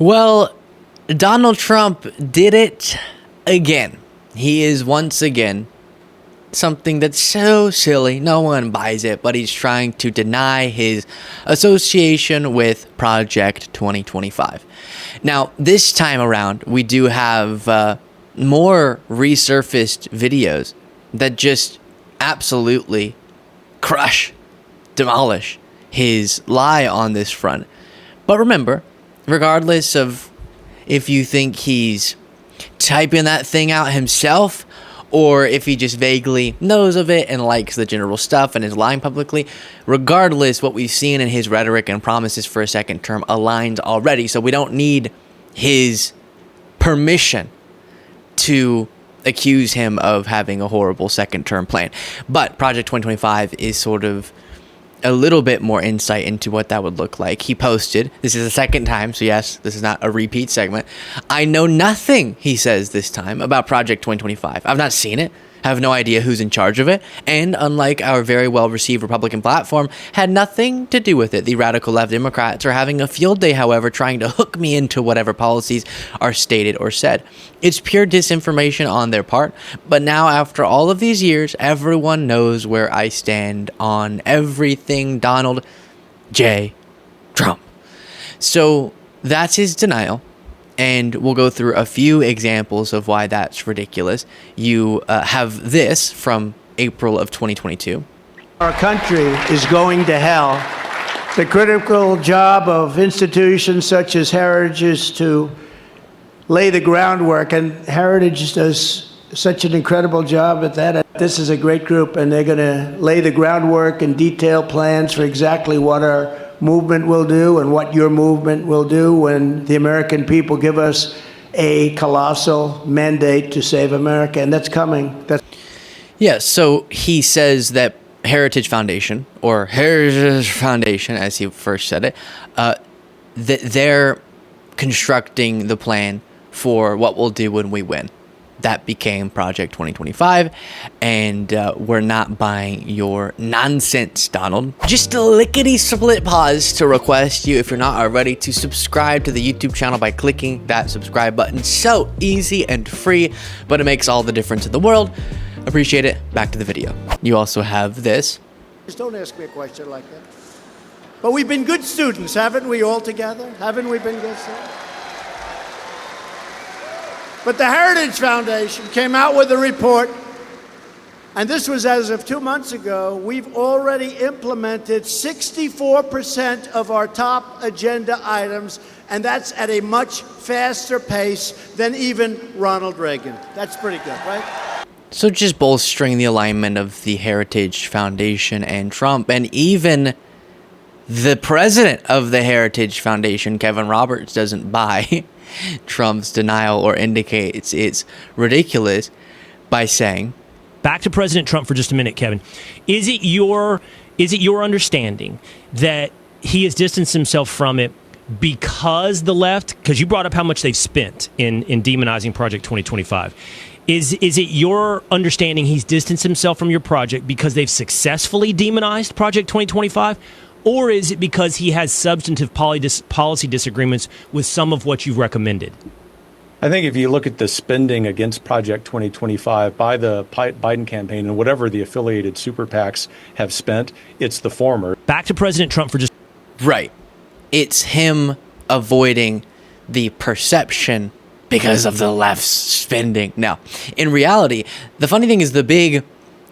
Well, Donald Trump did it again. He is once again something that's so silly, no one buys it, but he's trying to deny his association with Project 2025. Now, this time around, we do have more resurfaced videos that just absolutely crush, demolish his lie on this front. But remember, regardless of if you think he's typing that thing out himself or if he just vaguely knows of it and likes the general stuff and is lying publicly, regardless, what we've seen in his rhetoric and promises for a second term aligns already. So we don't need his permission to accuse him of having a horrible second term plan. But Project 2025 is sort of a little bit more insight into what that would look like. He posted, this is the second time, so yes, this is not a repeat segment. I know nothing, he says this time, about Project 2025. I've not seen it, have no idea who's in charge of it, and unlike our very well-received Republican platform, had nothing to do with it. The radical left Democrats are having a field day, however, trying to hook me into whatever policies are stated or said. It's pure disinformation on their part, but now after all of these years, everyone knows where I stand on everything Donald J. Trump. So that's his denial. And we'll go through a few examples of why that's ridiculous. You have this from April of 2022. Our country is going to hell. The critical job of institutions such as Heritage is to lay the groundwork, and Heritage does such an incredible job at that. This is a great group, and they're going to lay the groundwork and detail plans for exactly what our movement will do and what your movement will do when the American people give us a colossal mandate to save America, and that's coming. Yeah, so he says that Heritage Foundation, or Heritage Foundation, as he first said it, that they're constructing the plan for what we'll do when we win. That became Project 2025, and we're not buying your nonsense, Donald. Just a lickety-split pause to request you, if you're not already, to subscribe to the YouTube channel by clicking that subscribe button. So easy and free, but it makes all the difference in the world. Appreciate it. Back to the video. You also have this. Just don't ask me a question like that. But we've been good students, haven't we, all together? Haven't we been good students? But the Heritage Foundation came out with a report, and this was as of 2 months ago. We've already implemented 64% of our top agenda items, and that's at a much faster pace than even Ronald Reagan. That's pretty good, right? So just bolstering the alignment of the Heritage Foundation and Trump, and even the president of the Heritage Foundation, Kevin Roberts, doesn't buy Trump's denial or indicates it's ridiculous by saying, back to President Trump for just a minute, Kevin. Is it your understanding that he has distanced himself from it because the left, because you brought up how much they've spent in demonizing Project 2025. Is it your understanding he's distanced himself from your project because they've successfully demonized Project 2025? Or is it because he has substantive policy disagreements with some of what you've recommended? I think if you look at the spending against Project 2025 by the Biden campaign and whatever the affiliated super PACs have spent, it's the former. Back to President Trump for just... Right. It's him avoiding the perception because of the left's spending. Now, in reality, the funny thing is the big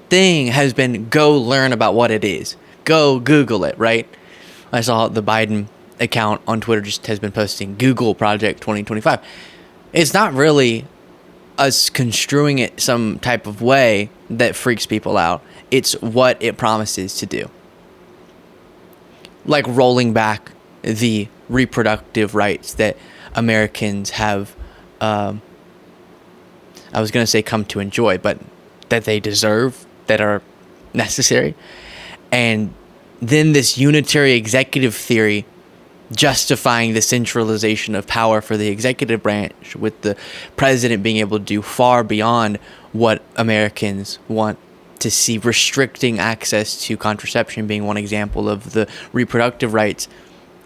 thing has been go learn about what it is. Go Google it, right? I saw the Biden account on Twitter just has been posting Google Project 2025. It's not really us construing it some type of way that freaks people out. It's what it promises to do. Like rolling back the reproductive rights that Americans have, I was going to say come to enjoy, but that they deserve, that are necessary. And then this unitary executive theory justifying the centralization of power for the executive branch, with the president being able to do far beyond what Americans want to see, restricting access to contraception being one example of the reproductive rights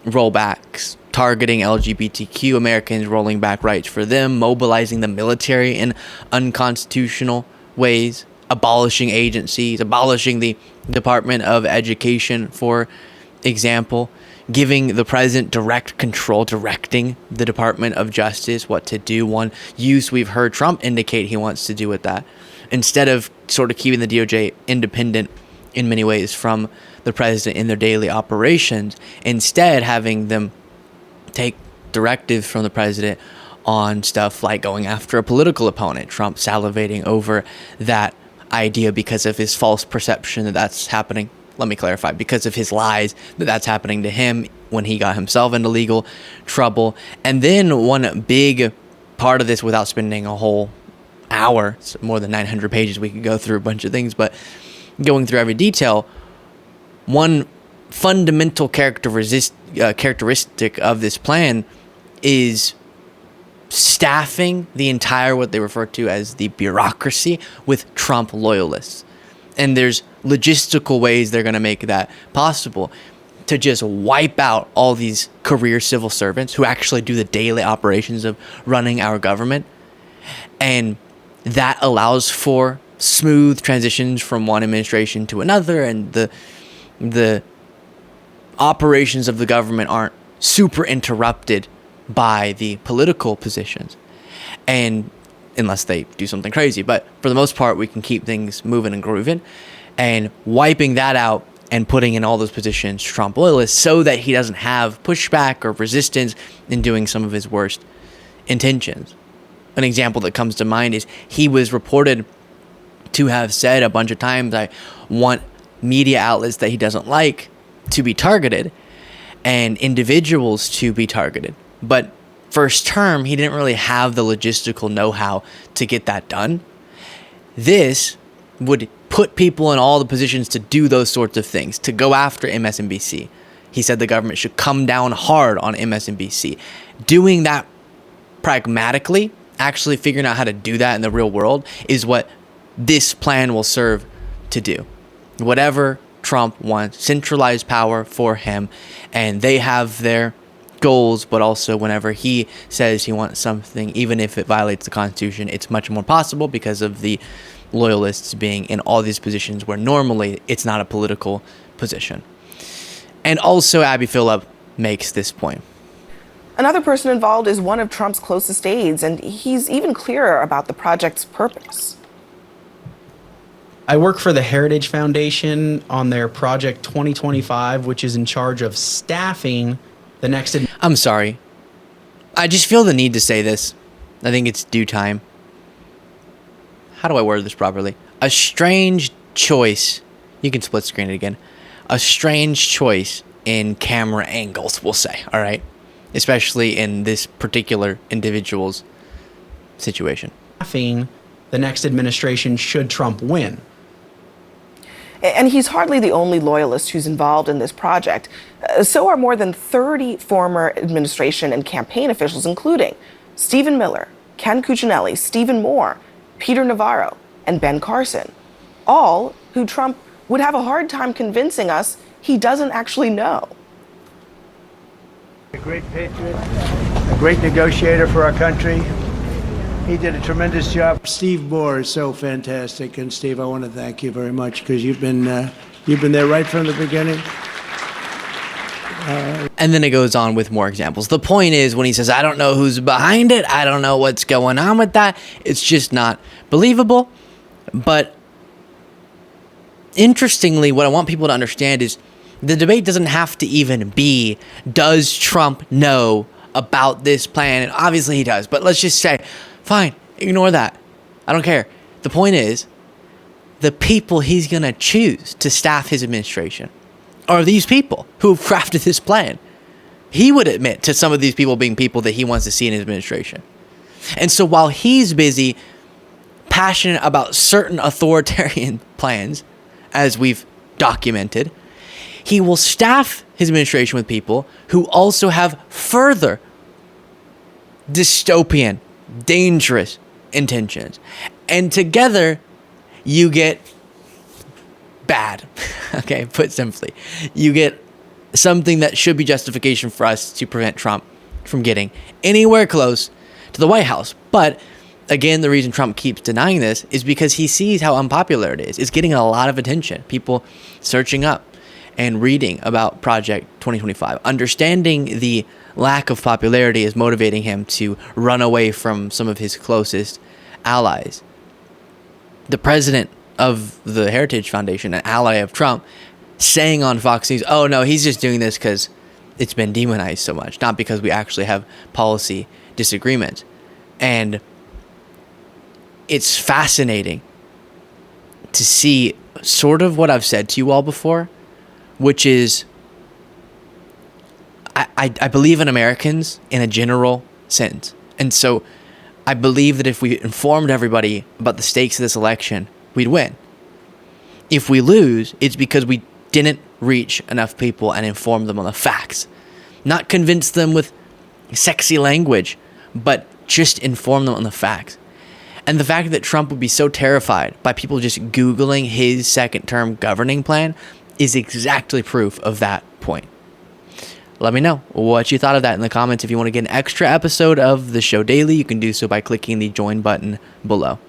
rollbacks targeting LGBTQ Americans, rolling back rights for them, mobilizing the military in unconstitutional ways, abolishing agencies, abolishing the Department of Education, for example, giving the president direct control, directing the Department of Justice what to do. One use we've heard Trump indicate he wants to do with that, instead of sort of keeping the DOJ independent in many ways from the president in their daily operations, instead having them take directives from the president on stuff like going after a political opponent. Trump salivating over that idea because of his false perception that that's happening. Let me clarify, because of his lies that that's happening to him when he got himself into legal trouble. And then one big part of this, without spending a whole hour, it's more than 900 pages, we could go through a bunch of things, but going through every detail, one fundamental characteristic of this plan is staffing the entire, what they refer to as the bureaucracy, with Trump loyalists. And there's logistical ways they're going to make that possible, to just wipe out all these career civil servants who actually do the daily operations of running our government. And that allows for smooth transitions from one administration to another, and the operations of the government aren't super interrupted by the political positions, and unless they do something crazy. But for the most part, we can keep things moving and grooving, and wiping that out and putting in all those positions Trump loyalists, so that he doesn't have pushback or resistance in doing some of his worst intentions. An example that comes to mind is he was reported to have said a bunch of times, I want media outlets that he doesn't like to be targeted and individuals to be targeted. But first term, he didn't really have the logistical know-how to get that done. This would put people in all the positions to do those sorts of things, to go after MSNBC. He said the government should come down hard on MSNBC. Doing that pragmatically, actually figuring out how to do that in the real world, is what this plan will serve to do. Whatever Trump wants, centralized power for him, and they have their goals, but also whenever he says he wants something, even if it violates the Constitution, it's much more possible because of the loyalists being in all these positions where normally it's not a political position. And also Abby Phillip makes this point. Another person involved is one of Trump's closest aides, and he's even clearer about the project's purpose. I work for the Heritage Foundation on their Project 2025, which is in charge of staffing the next... I'm sorry. I just feel the need to say this. I think it's due time. How do I word this properly? A strange choice. You can split screen it again. A strange choice in camera angles, we'll say. All right? Especially in this particular individual's situation. Staffing the next administration should Trump win. And he's hardly the only loyalist who's involved in this project. So are more than 30 former administration and campaign officials, including Stephen Miller, Ken Cuccinelli, Stephen Moore, Peter Navarro, and Ben Carson, all who Trump would have a hard time convincing us he doesn't actually know. A great patriot, a great negotiator for our country. He did a tremendous job. Steve Moore is so fantastic, and Steve, I want to thank you very much, because you've been there right from the beginning. And then it goes on with more examples. The point is, when he says, I don't know who's behind it, I don't know what's going on with that, it's just not believable. But interestingly, what I want people to understand is the debate doesn't have to even be, does Trump know about this plan? And obviously he does, but let's just say, fine, ignore that. I don't care. The point is, the people he's going to choose to staff his administration are these people who have crafted this plan. He would admit to some of these people being people that he wants to see in his administration. And so while he's busy, passionate about certain authoritarian plans, as we've documented, he will staff his administration with people who also have further dystopian, dangerous intentions. And together, you get bad. Okay, put simply. You get something that should be justification for us to prevent Trump from getting anywhere close to the White House. But again, the reason Trump keeps denying this is because he sees how unpopular it is. It's getting a lot of attention. People searching up and reading about Project 2025. Understanding the lack of popularity is motivating him to run away from some of his closest allies. The president of the Heritage Foundation, an ally of Trump, saying on Fox News, oh no, he's just doing this because it's been demonized so much, not because we actually have policy disagreements. And it's fascinating to see sort of what I've said to you all before, which is I believe in Americans in a general sense. And so I believe that if we informed everybody about the stakes of this election, we'd win. If we lose, it's because we didn't reach enough people and inform them on the facts. Not convince them with sexy language, but just inform them on the facts. And the fact that Trump would be so terrified by people just Googling his second-term governing plan is exactly proof of that point. Let me know what you thought of that in the comments. If you want to get an extra episode of the show daily, you can do so by clicking the join button below.